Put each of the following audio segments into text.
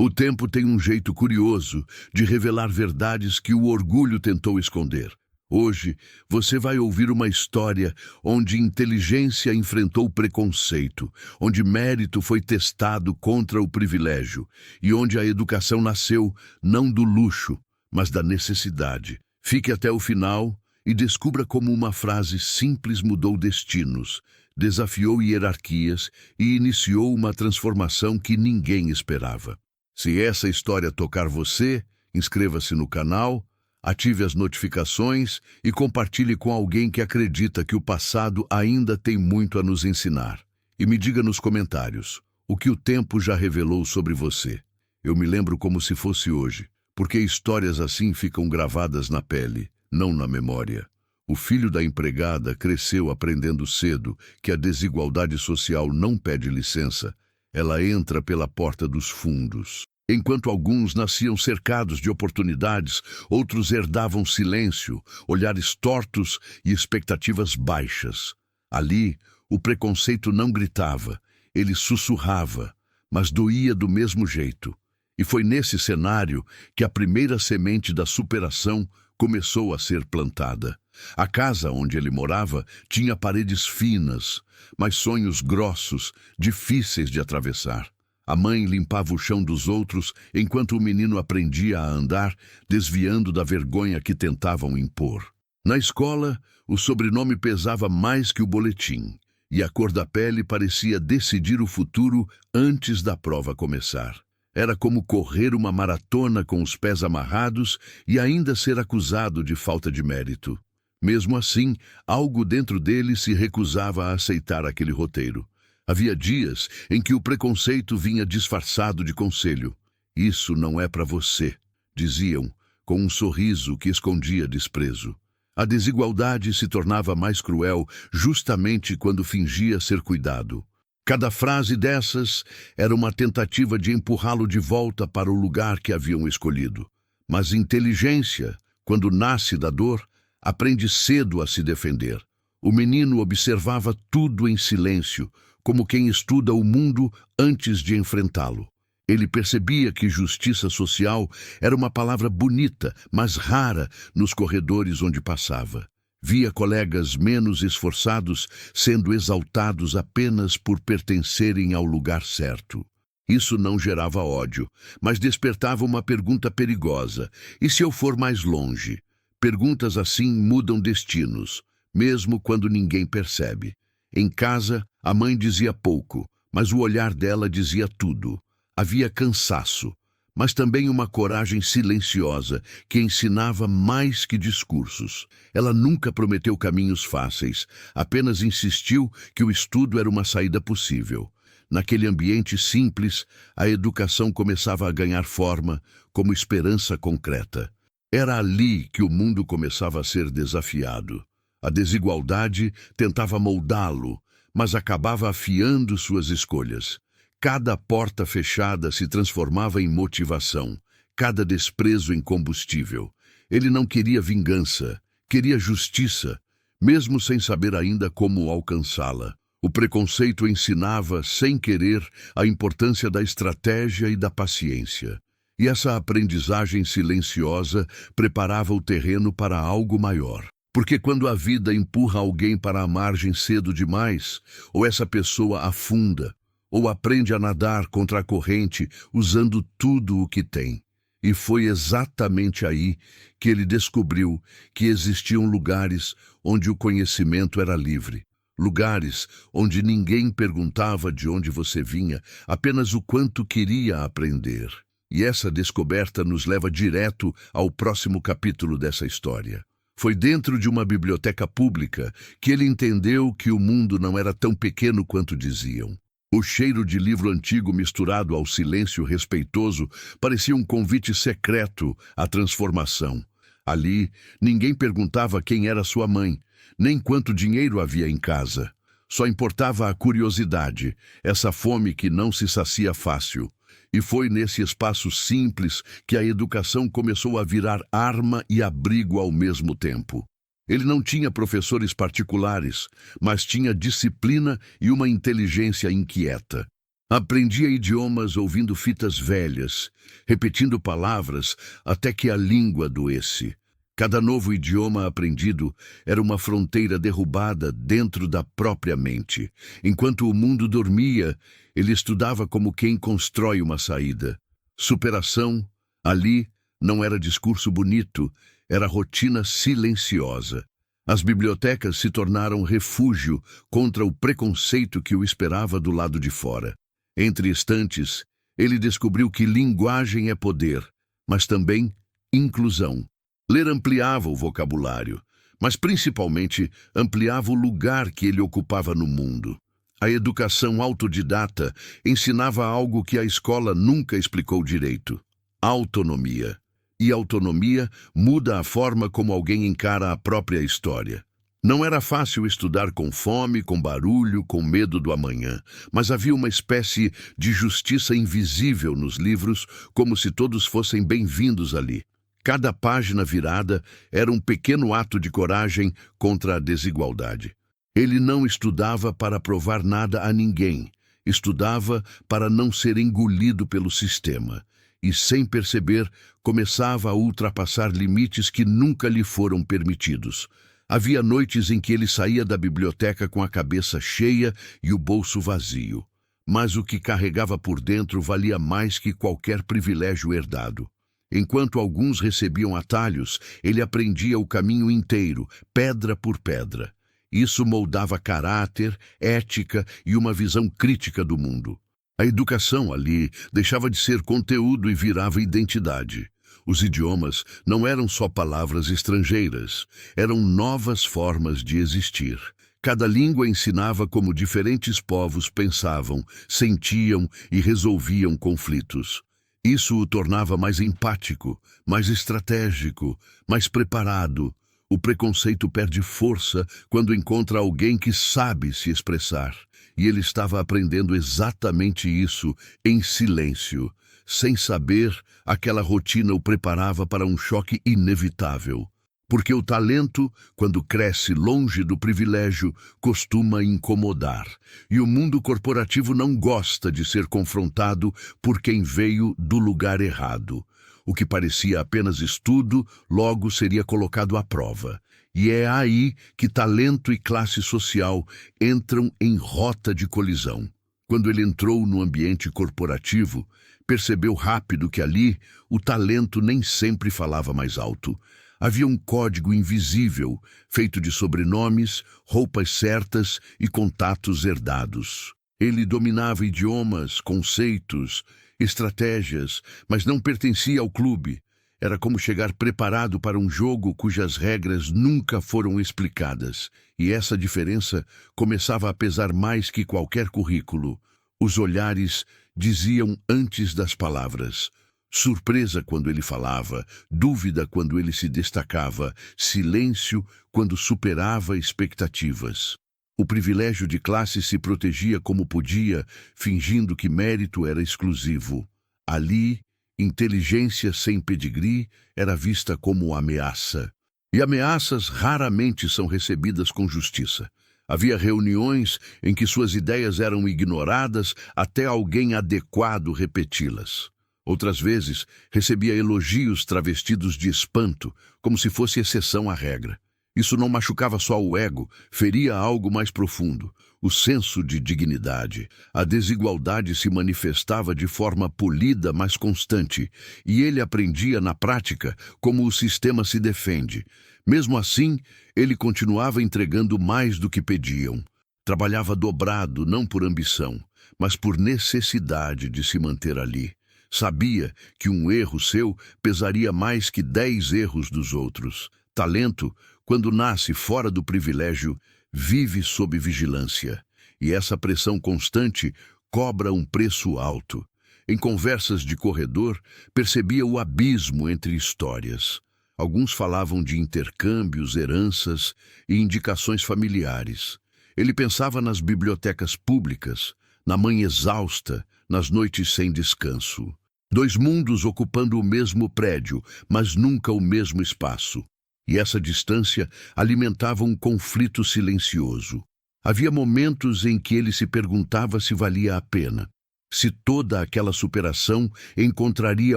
O tempo tem um jeito curioso de revelar verdades que o orgulho tentou esconder. Hoje, você vai ouvir uma história onde inteligência enfrentou preconceito, onde mérito foi testado contra o privilégio e onde a educação nasceu não do luxo, mas da necessidade. Fique até o final e descubra como uma frase simples mudou destinos, desafiou hierarquias e iniciou uma transformação que ninguém esperava. Se essa história tocar você, inscreva-se no canal, ative as notificações e compartilhe com alguém que acredita que o passado ainda tem muito a nos ensinar. E me diga nos comentários o que o tempo já revelou sobre você. Eu me lembro como se fosse hoje, porque histórias assim ficam gravadas na pele, não na memória. O filho da empregada cresceu aprendendo cedo que a desigualdade social não pede licença, ela entra pela porta dos fundos. Enquanto alguns nasciam cercados de oportunidades, outros herdavam silêncio, olhares tortos e expectativas baixas. Ali, o preconceito não gritava, ele sussurrava, mas doía do mesmo jeito. E foi nesse cenário que a primeira semente da superação começou a ser plantada. A casa onde ele morava tinha paredes finas, mas sonhos grossos, difíceis de atravessar. A mãe limpava o chão dos outros enquanto o menino aprendia a andar, desviando da vergonha que tentavam impor. Na escola, o sobrenome pesava mais que o boletim, e a cor da pele parecia decidir o futuro antes da prova começar. Era como correr uma maratona com os pés amarrados e ainda ser acusado de falta de mérito. Mesmo assim, algo dentro dele se recusava a aceitar aquele roteiro. Havia dias em que o preconceito vinha disfarçado de conselho. Isso não é para você, diziam, com um sorriso que escondia desprezo. A desigualdade se tornava mais cruel justamente quando fingia ser cuidado. Cada frase dessas era uma tentativa de empurrá-lo de volta para o lugar que haviam escolhido. Mas inteligência, quando nasce da dor, aprende cedo a se defender. O menino observava tudo em silêncio, como quem estuda o mundo antes de enfrentá-lo. Ele percebia que justiça social era uma palavra bonita, mas rara nos corredores onde passava. Via colegas menos esforçados sendo exaltados apenas por pertencerem ao lugar certo. Isso não gerava ódio, mas despertava uma pergunta perigosa. E se eu for mais longe? Perguntas assim mudam destinos, mesmo quando ninguém percebe. Em casa, a mãe dizia pouco, mas o olhar dela dizia tudo. Havia cansaço, mas também uma coragem silenciosa que ensinava mais que discursos. Ela nunca prometeu caminhos fáceis, apenas insistiu que o estudo era uma saída possível. Naquele ambiente simples, a educação começava a ganhar forma como esperança concreta. Era ali que o mundo começava a ser desafiado. A desigualdade tentava moldá-lo, mas acabava afiando suas escolhas. Cada porta fechada se transformava em motivação, cada desprezo em combustível. Ele não queria vingança, queria justiça, mesmo sem saber ainda como alcançá-la. O preconceito ensinava, sem querer, a importância da estratégia e da paciência. E essa aprendizagem silenciosa preparava o terreno para algo maior. Porque quando a vida empurra alguém para a margem cedo demais, ou essa pessoa afunda, ou aprende a nadar contra a corrente usando tudo o que tem. E foi exatamente aí que ele descobriu que existiam lugares onde o conhecimento era livre. Lugares onde ninguém perguntava de onde você vinha, apenas o quanto queria aprender. E essa descoberta nos leva direto ao próximo capítulo dessa história. Foi dentro de uma biblioteca pública que ele entendeu que o mundo não era tão pequeno quanto diziam. O cheiro de livro antigo misturado ao silêncio respeitoso parecia um convite secreto à transformação. Ali, ninguém perguntava quem era sua mãe, nem quanto dinheiro havia em casa. Só importava a curiosidade, essa fome que não se sacia fácil. E foi nesse espaço simples que a educação começou a virar arma e abrigo ao mesmo tempo. Ele não tinha professores particulares, mas tinha disciplina e uma inteligência inquieta. Aprendia idiomas ouvindo fitas velhas, repetindo palavras até que a língua doesse. Cada novo idioma aprendido era uma fronteira derrubada dentro da própria mente. Enquanto o mundo dormia, ele estudava como quem constrói uma saída. Superação, ali, não era discurso bonito, era rotina silenciosa. As bibliotecas se tornaram refúgio contra o preconceito que o esperava do lado de fora. Entre estantes, ele descobriu que linguagem é poder, mas também inclusão. Ler ampliava o vocabulário, mas principalmente ampliava o lugar que ele ocupava no mundo. A educação autodidata ensinava algo que a escola nunca explicou direito: autonomia. E autonomia muda a forma como alguém encara a própria história. Não era fácil estudar com fome, com barulho, com medo do amanhã, mas havia uma espécie de justiça invisível nos livros, como se todos fossem bem-vindos ali. Cada página virada era um pequeno ato de coragem contra a desigualdade. Ele não estudava para provar nada a ninguém, estudava para não ser engolido pelo sistema. E, sem perceber, começava a ultrapassar limites que nunca lhe foram permitidos. Havia noites em que ele saía da biblioteca com a cabeça cheia e o bolso vazio. Mas o que carregava por dentro valia mais que qualquer privilégio herdado. Enquanto alguns recebiam atalhos, ele aprendia o caminho inteiro, pedra por pedra. Isso moldava caráter, ética e uma visão crítica do mundo. A educação ali deixava de ser conteúdo e virava identidade. Os idiomas não eram só palavras estrangeiras, eram novas formas de existir. Cada língua ensinava como diferentes povos pensavam, sentiam e resolviam conflitos. Isso o tornava mais empático, mais estratégico, mais preparado. O preconceito perde força quando encontra alguém que sabe se expressar. E ele estava aprendendo exatamente isso, em silêncio. Sem saber, aquela rotina o preparava para um choque inevitável. Porque o talento, quando cresce longe do privilégio, costuma incomodar. E o mundo corporativo não gosta de ser confrontado por quem veio do lugar errado. O que parecia apenas estudo, logo seria colocado à prova. E é aí que talento e classe social entram em rota de colisão. Quando ele entrou no ambiente corporativo, percebeu rápido que ali o talento nem sempre falava mais alto. Havia um código invisível, feito de sobrenomes, roupas certas e contatos herdados. Ele dominava idiomas, conceitos, estratégias, mas não pertencia ao clube. Era como chegar preparado para um jogo cujas regras nunca foram explicadas. E essa diferença começava a pesar mais que qualquer currículo. Os olhares diziam antes das palavras. Surpresa quando ele falava, dúvida quando ele se destacava, silêncio quando superava expectativas. O privilégio de classe se protegia como podia, fingindo que mérito era exclusivo. Ali, inteligência sem pedigree era vista como ameaça. E ameaças raramente são recebidas com justiça. Havia reuniões em que suas ideias eram ignoradas até alguém adequado repeti-las. Outras vezes, recebia elogios travestidos de espanto, como se fosse exceção à regra. Isso não machucava só o ego, feria algo mais profundo, o senso de dignidade. A desigualdade se manifestava de forma polida, mas constante, e ele aprendia na prática como o sistema se defende. Mesmo assim, ele continuava entregando mais do que pediam. Trabalhava dobrado, não por ambição, mas por necessidade de se manter ali. Sabia que um erro seu pesaria mais que 10 erros dos outros. Talento, quando nasce fora do privilégio, vive sob vigilância. E essa pressão constante cobra um preço alto. Em conversas de corredor, percebia o abismo entre histórias. Alguns falavam de intercâmbios, heranças e indicações familiares. Ele pensava nas bibliotecas públicas, na mãe exausta, nas noites sem descanso. 2 mundos ocupando o mesmo prédio, mas nunca o mesmo espaço. E essa distância alimentava um conflito silencioso. Havia momentos em que ele se perguntava se valia a pena. se toda aquela superação encontraria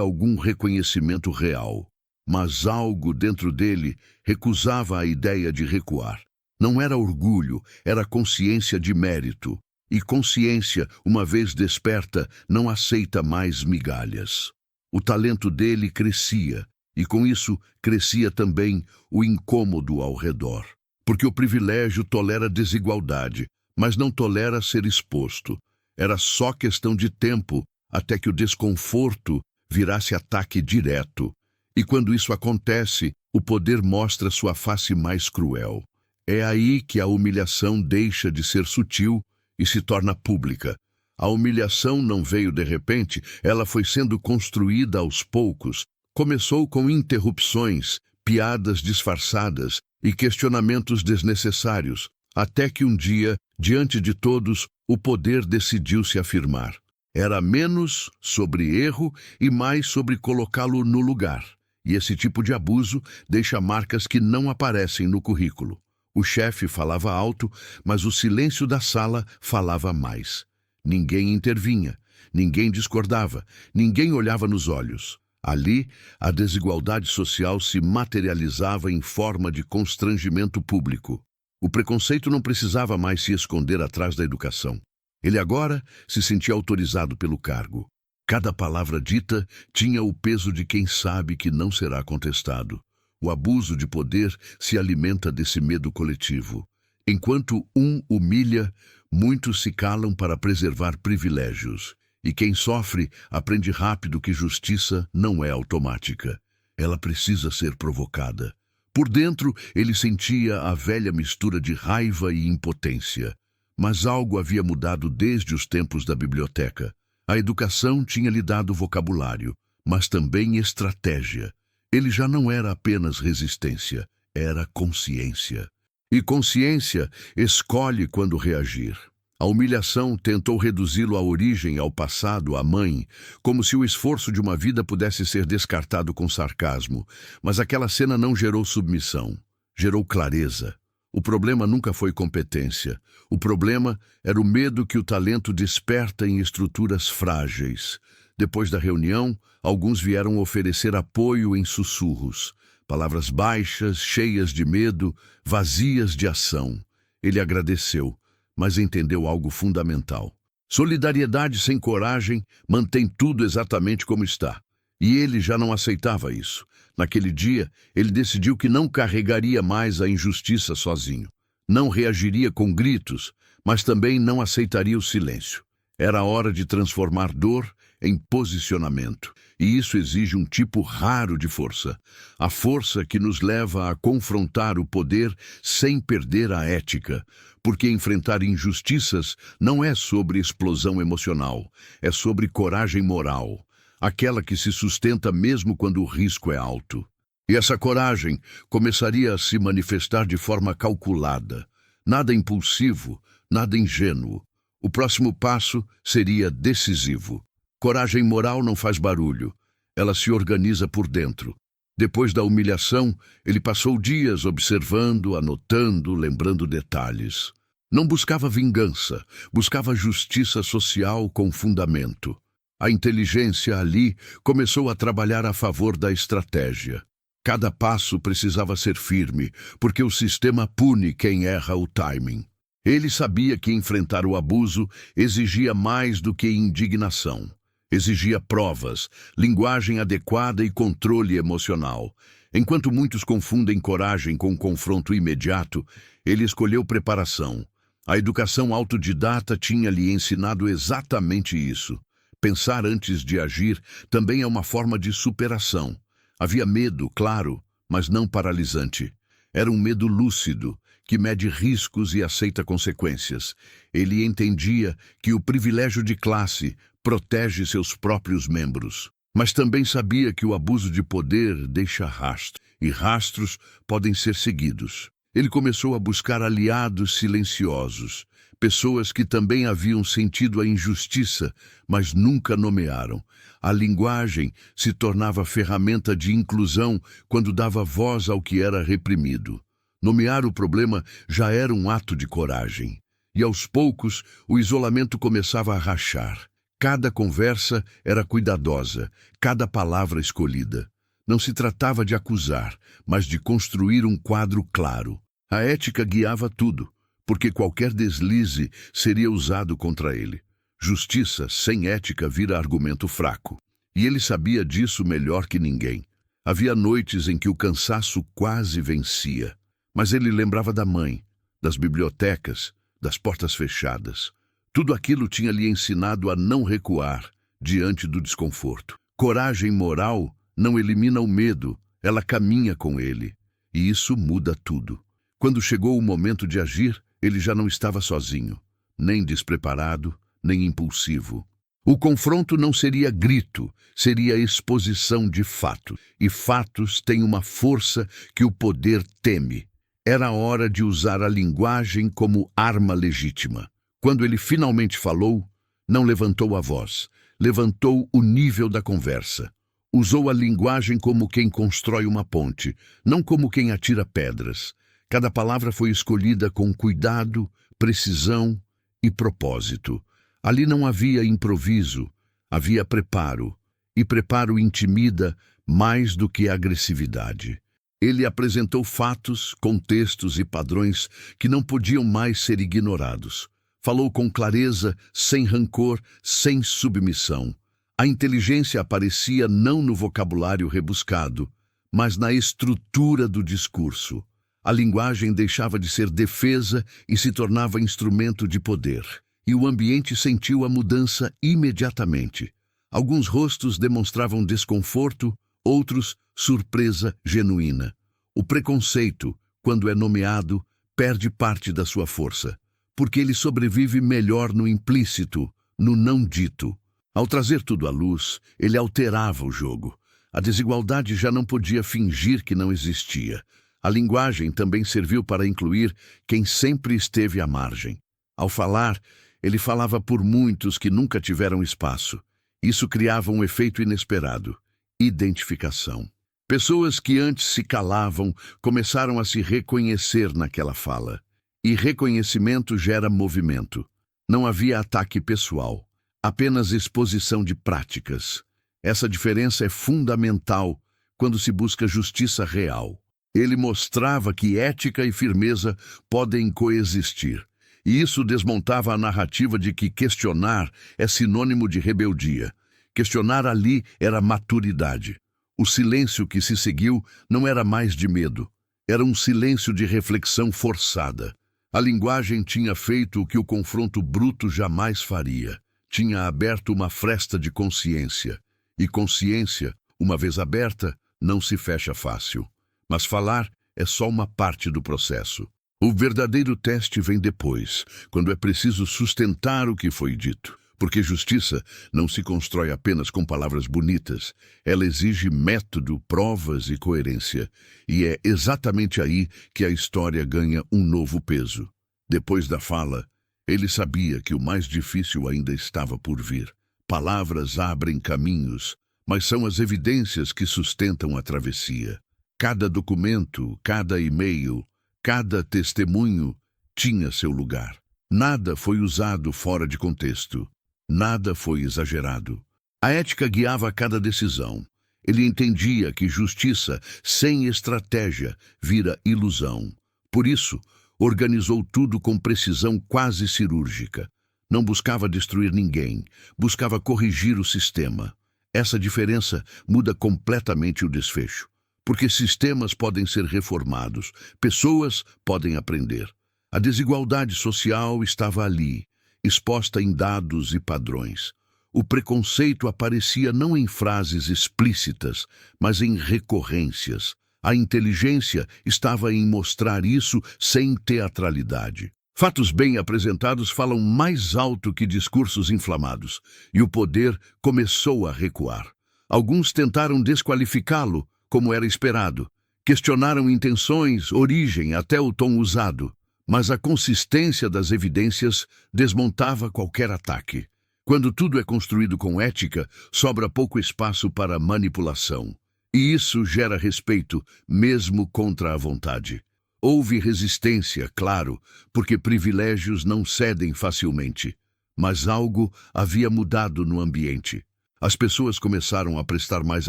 algum reconhecimento real. Mas algo dentro dele recusava a ideia de recuar. Não era orgulho, era consciência de mérito. E consciência, uma vez desperta, não aceita mais migalhas. O talento dele crescia, e com isso crescia também o incômodo ao redor. Porque o privilégio tolera desigualdade, mas não tolera ser exposto. Era só questão de tempo até que o desconforto virasse ataque direto. E quando isso acontece, o poder mostra sua face mais cruel. É aí que a humilhação deixa de ser sutil e se torna pública. A humilhação não veio de repente, ela foi sendo construída aos poucos. Começou com interrupções, piadas disfarçadas e questionamentos desnecessários, até que um dia, diante de todos, o poder decidiu se afirmar. Era menos sobre erro e mais sobre colocá-lo no lugar. E esse tipo de abuso deixa marcas que não aparecem no currículo. O chefe falava alto, mas o silêncio da sala falava mais. Ninguém intervinha, ninguém discordava, ninguém olhava nos olhos. Ali, a desigualdade social se materializava em forma de constrangimento público. O preconceito não precisava mais se esconder atrás da educação. Ele agora se sentia autorizado pelo cargo. Cada palavra dita tinha o peso de quem sabe que não será contestado. O abuso de poder se alimenta desse medo coletivo. Enquanto um humilha, muitos se calam para preservar privilégios. E quem sofre aprende rápido que justiça não é automática. Ela precisa ser provocada. Por dentro, ele sentia a velha mistura de raiva e impotência. Mas algo havia mudado desde os tempos da biblioteca. A educação tinha lhe dado vocabulário, mas também estratégia. Ele já não era apenas resistência, era consciência. E consciência escolhe quando reagir. A humilhação tentou reduzi-lo à origem, ao passado, à mãe, como se o esforço de uma vida pudesse ser descartado com sarcasmo. Mas aquela cena não gerou submissão, gerou clareza. O problema nunca foi competência. O problema era o medo que o talento desperta em estruturas frágeis. Depois da reunião, alguns vieram oferecer apoio em sussurros. Palavras baixas, cheias de medo, vazias de ação. Ele agradeceu, mas entendeu algo fundamental. Solidariedade sem coragem mantém tudo exatamente como está. E ele já não aceitava isso. Naquele dia, ele decidiu que não carregaria mais a injustiça sozinho. Não reagiria com gritos, mas também não aceitaria o silêncio. Era hora de transformar dor em posicionamento. E isso exige um tipo raro de força. A força que nos leva a confrontar o poder sem perder a ética. Porque enfrentar injustiças não é sobre explosão emocional, é sobre coragem moral. Aquela que se sustenta mesmo quando o risco é alto. E essa coragem começaria a se manifestar de forma calculada. Nada impulsivo, nada ingênuo. O próximo passo seria decisivo. Coragem moral não faz barulho. Ela se organiza por dentro. Depois da humilhação, ele passou dias observando, anotando, lembrando detalhes. Não buscava vingança, buscava justiça social com fundamento. A inteligência ali começou a trabalhar a favor da estratégia. Cada passo precisava ser firme, porque o sistema pune quem erra o timing. Ele sabia que enfrentar o abuso exigia mais do que indignação. Exigia provas, linguagem adequada e controle emocional. Enquanto muitos confundem coragem com confronto imediato, ele escolheu preparação. A educação autodidata tinha lhe ensinado exatamente isso. Pensar antes de agir também é uma forma de superação. Havia medo, claro, mas não paralisante. Era um medo lúcido, que mede riscos e aceita consequências. Ele entendia que o privilégio de classe protege seus próprios membros. Mas também sabia que o abuso de poder deixa rastros, e rastros podem ser seguidos. Ele começou a buscar aliados silenciosos, pessoas que também haviam sentido a injustiça, mas nunca nomearam. A linguagem se tornava ferramenta de inclusão quando dava voz ao que era reprimido. Nomear o problema já era um ato de coragem. E aos poucos, o isolamento começava a rachar. Cada conversa era cuidadosa, cada palavra escolhida. Não se tratava de acusar, mas de construir um quadro claro. A ética guiava tudo, porque qualquer deslize seria usado contra ele. Justiça sem ética vira argumento fraco. E ele sabia disso melhor que ninguém. Havia noites em que o cansaço quase vencia. Mas ele lembrava da mãe, das bibliotecas, das portas fechadas. Tudo aquilo tinha lhe ensinado a não recuar diante do desconforto. Coragem moral não elimina o medo, ela caminha com ele. E isso muda tudo. Quando chegou o momento de agir, ele já não estava sozinho, nem despreparado, nem impulsivo. O confronto não seria grito, seria exposição de fato. E fatos têm uma força que o poder teme. Era hora de usar a linguagem como arma legítima. Quando ele finalmente falou, não levantou a voz, levantou o nível da conversa. Usou a linguagem como quem constrói uma ponte, não como quem atira pedras. Cada palavra foi escolhida com cuidado, precisão e propósito. Ali não havia improviso, havia preparo, e preparo intimida mais do que agressividade. Ele apresentou fatos, contextos e padrões que não podiam mais ser ignorados. Falou com clareza, sem rancor, sem submissão. A inteligência aparecia não no vocabulário rebuscado, mas na estrutura do discurso. A linguagem deixava de ser defesa e se tornava instrumento de poder. E o ambiente sentiu a mudança imediatamente. Alguns rostos demonstravam desconforto, outros surpresa genuína. O preconceito, quando é nomeado, perde parte da sua força, porque ele sobrevive melhor no implícito, no não dito. Ao trazer tudo à luz, ele alterava o jogo. A desigualdade já não podia fingir que não existia. A linguagem também serviu para incluir quem sempre esteve à margem. Ao falar, ele falava por muitos que nunca tiveram espaço. Isso criava um efeito inesperado: identificação. Pessoas que antes se calavam começaram a se reconhecer naquela fala. E reconhecimento gera movimento. Não havia ataque pessoal, apenas exposição de práticas. Essa diferença é fundamental quando se busca justiça real. Ele mostrava que ética e firmeza podem coexistir. E isso desmontava a narrativa de que questionar é sinônimo de rebeldia. Questionar ali era maturidade. O silêncio que se seguiu não era mais de medo. Era um silêncio de reflexão forçada. A linguagem tinha feito o que o confronto bruto jamais faria. Tinha aberto uma fresta de consciência. E consciência, uma vez aberta, não se fecha fácil. Mas falar é só uma parte do processo. O verdadeiro teste vem depois, quando é preciso sustentar o que foi dito. Porque justiça não se constrói apenas com palavras bonitas. Ela exige método, provas e coerência. E é exatamente aí que a história ganha um novo peso. Depois da fala, ele sabia que o mais difícil ainda estava por vir. Palavras abrem caminhos, mas são as evidências que sustentam a travessia. Cada documento, cada e-mail, cada testemunho tinha seu lugar. Nada foi usado fora de contexto. Nada foi exagerado. A ética guiava cada decisão. Ele entendia que justiça sem estratégia vira ilusão. Por isso, organizou tudo com precisão quase cirúrgica. Não buscava destruir ninguém, buscava corrigir o sistema. Essa diferença muda completamente o desfecho. Porque sistemas podem ser reformados, pessoas podem aprender. A desigualdade social estava ali, exposta em dados e padrões. O preconceito aparecia não em frases explícitas, mas em recorrências. A inteligência estava em mostrar isso sem teatralidade. Fatos bem apresentados falam mais alto que discursos inflamados, e o poder começou a recuar. Alguns tentaram desqualificá-lo, como era esperado. Questionaram intenções, origem, até o tom usado. Mas a consistência das evidências desmontava qualquer ataque. Quando tudo é construído com ética, sobra pouco espaço para manipulação. E isso gera respeito, mesmo contra a vontade. Houve resistência, claro, porque privilégios não cedem facilmente. Mas algo havia mudado no ambiente. As pessoas começaram a prestar mais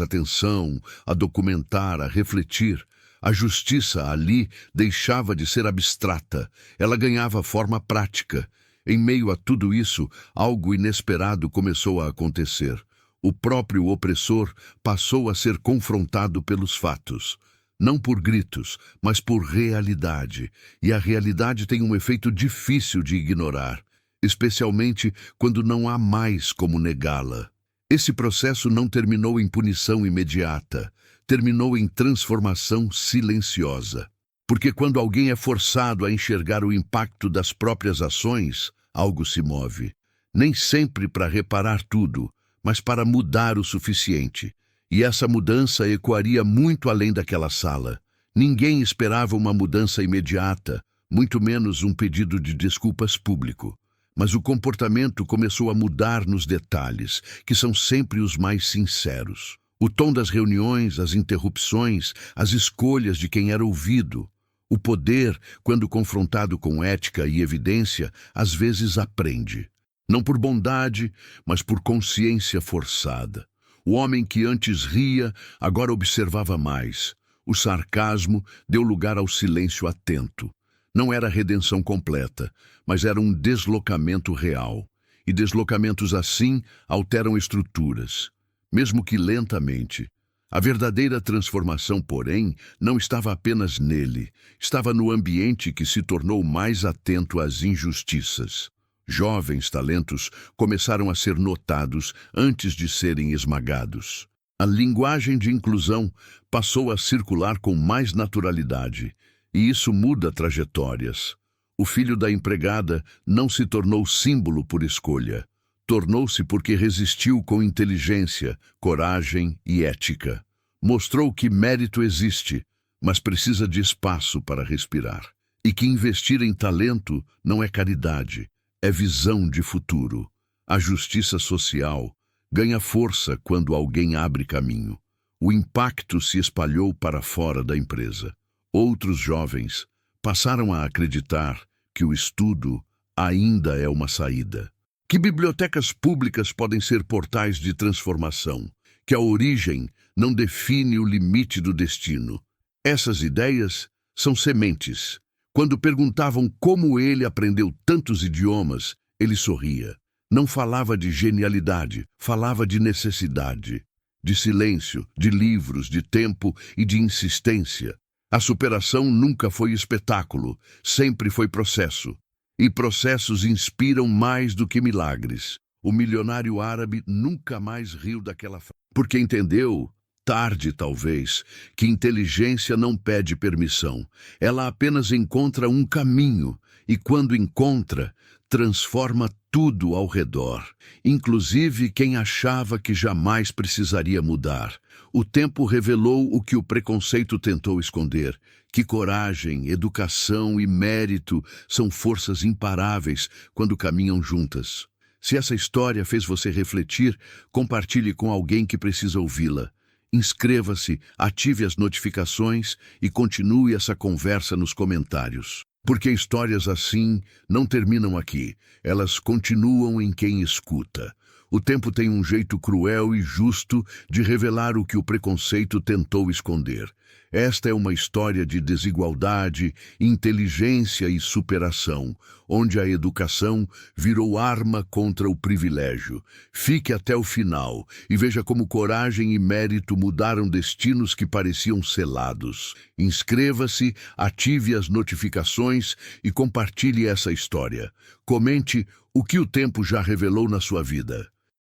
atenção, a documentar, a refletir. A justiça ali deixava de ser abstrata, ela ganhava forma prática. Em meio a tudo isso, algo inesperado começou a acontecer. O próprio opressor passou a ser confrontado pelos fatos. Não por gritos, mas por realidade. E a realidade tem um efeito difícil de ignorar, especialmente quando não há mais como negá-la. Esse processo não terminou em punição imediata, terminou em transformação silenciosa. Porque quando alguém é forçado a enxergar o impacto das próprias ações, algo se move. Nem sempre para reparar tudo, mas para mudar o suficiente. E essa mudança ecoaria muito além daquela sala. Ninguém esperava uma mudança imediata, muito menos um pedido de desculpas público. Mas o comportamento começou a mudar nos detalhes, que são sempre os mais sinceros. O tom das reuniões, as interrupções, as escolhas de quem era ouvido. O poder, quando confrontado com ética e evidência, às vezes aprende. Não por bondade, mas por consciência forçada. O homem que antes ria, agora observava mais. O sarcasmo deu lugar ao silêncio atento. Não era redenção completa, mas era um deslocamento real. E deslocamentos assim alteram estruturas, mesmo que lentamente. A verdadeira transformação, porém, não estava apenas nele, estava no ambiente que se tornou mais atento às injustiças. Jovens talentos começaram a ser notados antes de serem esmagados. A linguagem de inclusão passou a circular com mais naturalidade, e isso muda trajetórias. O filho da empregada não se tornou símbolo por escolha. Tornou-se porque resistiu com inteligência, coragem e ética. Mostrou que mérito existe, mas precisa de espaço para respirar. E que investir em talento não é caridade, é visão de futuro. A justiça social ganha força quando alguém abre caminho. O impacto se espalhou para fora da empresa. Outros jovens passaram a acreditar que o estudo ainda é uma saída. Que bibliotecas públicas podem ser portais de transformação, que a origem não define o limite do destino. Essas ideias são sementes. Quando perguntavam como ele aprendeu tantos idiomas, ele sorria. Não falava de genialidade, falava de necessidade, de silêncio, de livros, de tempo e de insistência. A superação nunca foi espetáculo, sempre foi processo. E processos inspiram mais do que milagres. O milionário árabe nunca mais riu daquela frase, porque entendeu, tarde talvez, que inteligência não pede permissão. Ela apenas encontra um caminho, e quando encontra, transforma tudo ao redor, inclusive quem achava que jamais precisaria mudar. O tempo revelou o que o preconceito tentou esconder, que coragem, educação e mérito são forças imparáveis quando caminham juntas. Se essa história fez você refletir, compartilhe com alguém que precisa ouvi-la. Inscreva-se, ative as notificações e continue essa conversa nos comentários. Porque histórias assim não terminam aqui, elas continuam em quem escuta. O tempo tem um jeito cruel e justo de revelar o que o preconceito tentou esconder. Esta é uma história de desigualdade, inteligência e superação, onde a educação virou arma contra o privilégio. Fique até o final e veja como coragem e mérito mudaram destinos que pareciam selados. Inscreva-se, ative as notificações e compartilhe essa história. Comente o que o tempo já revelou na sua vida.